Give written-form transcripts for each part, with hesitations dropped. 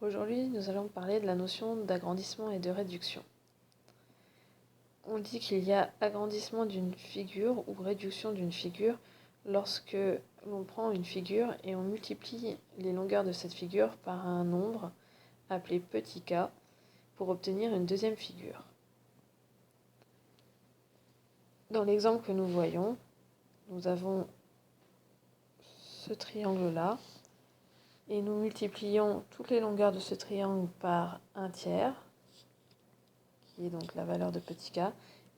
Aujourd'hui, nous allons parler de la notion d'agrandissement et de réduction. On dit qu'il y a agrandissement d'une figure ou réduction d'une figure lorsque l'on prend une figure et on multiplie les longueurs de cette figure par un nombre appelé petit k pour obtenir une deuxième figure. Dans l'exemple que nous voyons, nous avons ce triangle-là et nous multiplions toutes les longueurs de ce triangle par un tiers, qui est donc la valeur de petit k,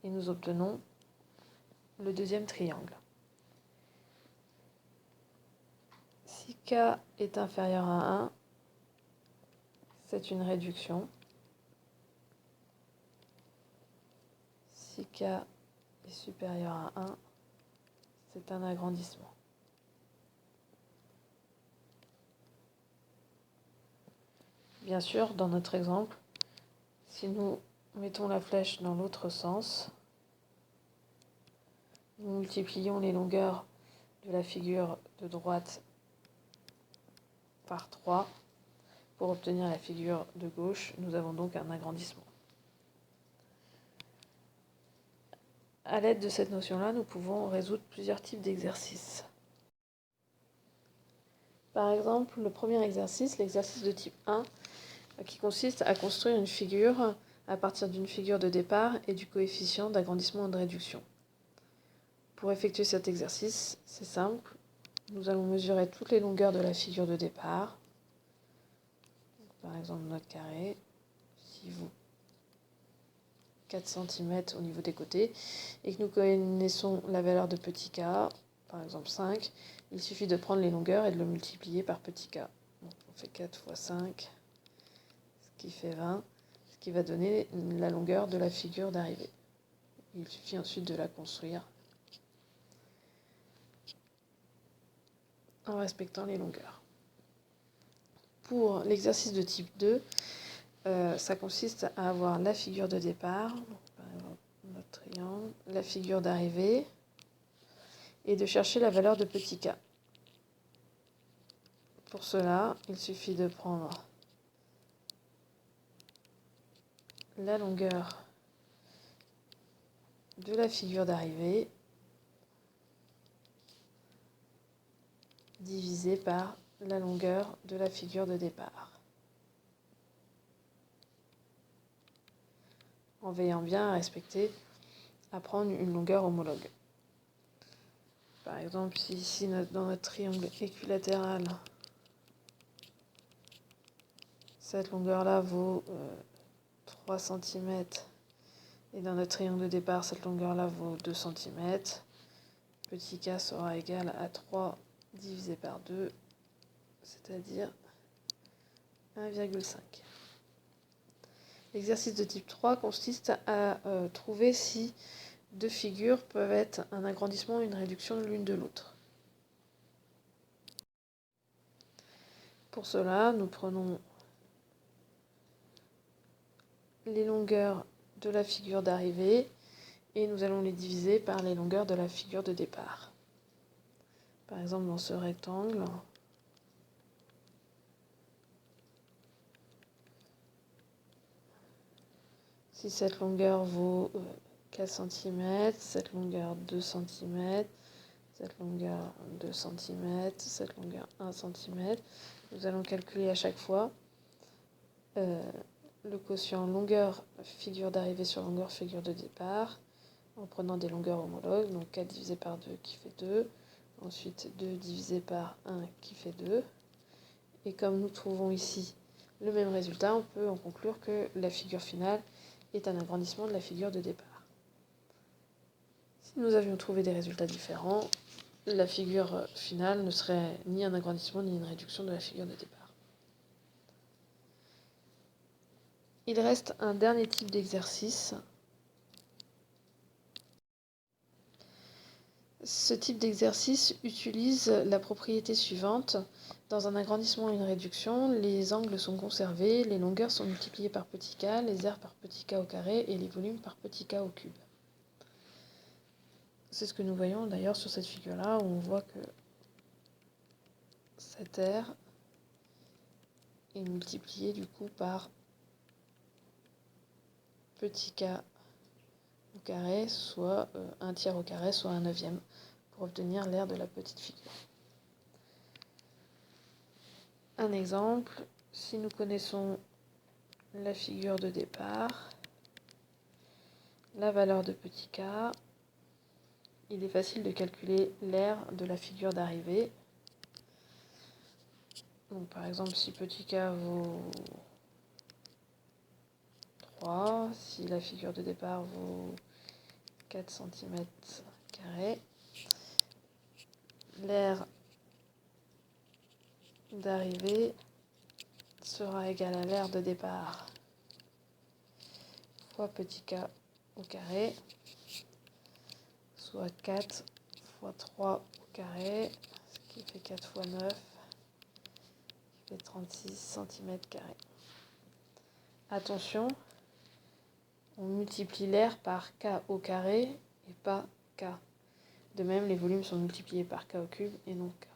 et nous obtenons le deuxième triangle. Si k est inférieur à 1, c'est une réduction. Si k est supérieur à 1, c'est un agrandissement. Bien sûr, dans notre exemple, si nous mettons la flèche dans l'autre sens, nous multiplions les longueurs de la figure de droite par 3 pour obtenir la figure de gauche. Nous avons donc un agrandissement. À l'aide de cette notion-là, nous pouvons résoudre plusieurs types d'exercices. Par exemple, le premier exercice, l'exercice de type 1, qui consiste à construire une figure à partir d'une figure de départ et du coefficient d'agrandissement et de réduction. Pour effectuer cet exercice, c'est simple. Nous allons mesurer toutes les longueurs de la figure de départ. Par exemple, notre carré, qui vaut 4 cm au niveau des côtés, et que nous connaissons la valeur de petit k, par exemple 5, il suffit de prendre les longueurs et de le multiplier par petit k. Donc on fait 4 fois 5, ce qui fait 20, ce qui va donner la longueur de la figure d'arrivée. Il suffit ensuite de la construire en respectant les longueurs. Pour l'exercice de type 2, ça consiste à avoir la figure de départ, donc par exemple notre triangle, la figure d'arrivée, et de chercher la valeur de petit k. Pour cela, il suffit de prendre la longueur de la figure d'arrivée divisée par la longueur de la figure de départ, en veillant bien à prendre une longueur homologue. Par exemple, si ici dans notre triangle équilatéral, cette longueur-là vaut 3 cm, et dans notre triangle de départ, cette longueur-là vaut 2 cm, petit k sera égal à 3 divisé par 2, c'est-à-dire 1,5. L'exercice de type 3 consiste à trouver si deux figures peuvent être un agrandissement ou une réduction l'une de l'autre. Pour cela, nous prenons les longueurs de la figure d'arrivée et nous allons les diviser par les longueurs de la figure de départ. Par exemple, dans ce rectangle, si cette longueur vaut 4 cm, cette longueur 2 cm, cette longueur 2 cm, cette longueur 1 cm, nous allons calculer à chaque fois le quotient longueur figure d'arrivée sur longueur figure de départ en prenant des longueurs homologues, donc 4 divisé par 2 qui fait 2, ensuite 2 divisé par 1 qui fait 2, et comme nous trouvons ici le même résultat, on peut en conclure que la figure finale est un agrandissement de la figure de départ. Si nous avions trouvé des résultats différents, la figure finale ne serait ni un agrandissement ni une réduction de la figure de départ. Il reste un dernier type d'exercice. Ce type d'exercice utilise la propriété suivante. Dans un agrandissement et une réduction, les angles sont conservés, les longueurs sont multipliées par petit k, les aires par petit k au carré et les volumes par petit k au cube. C'est ce que nous voyons d'ailleurs sur cette figure-là, où on voit que cette aire est multiplié du coup par petit k au carré, soit 1/3 au carré, soit 1/9, pour obtenir l'aire de la petite figure. Un exemple, si nous connaissons la figure de départ, la valeur de petit k, il est facile de calculer l'aire de la figure d'arrivée. Donc par exemple, si petit k vaut 3, si la figure de départ vaut 4 cm², l'aire d'arrivée sera égale à l'aire de départ fois petit k au carré, soit 4 fois 3 au carré, ce qui fait 4 fois 9, qui fait 36 cm². Attention, on multiplie l'aire par k au carré et pas k. De même, les volumes sont multipliés par k au cube et non k.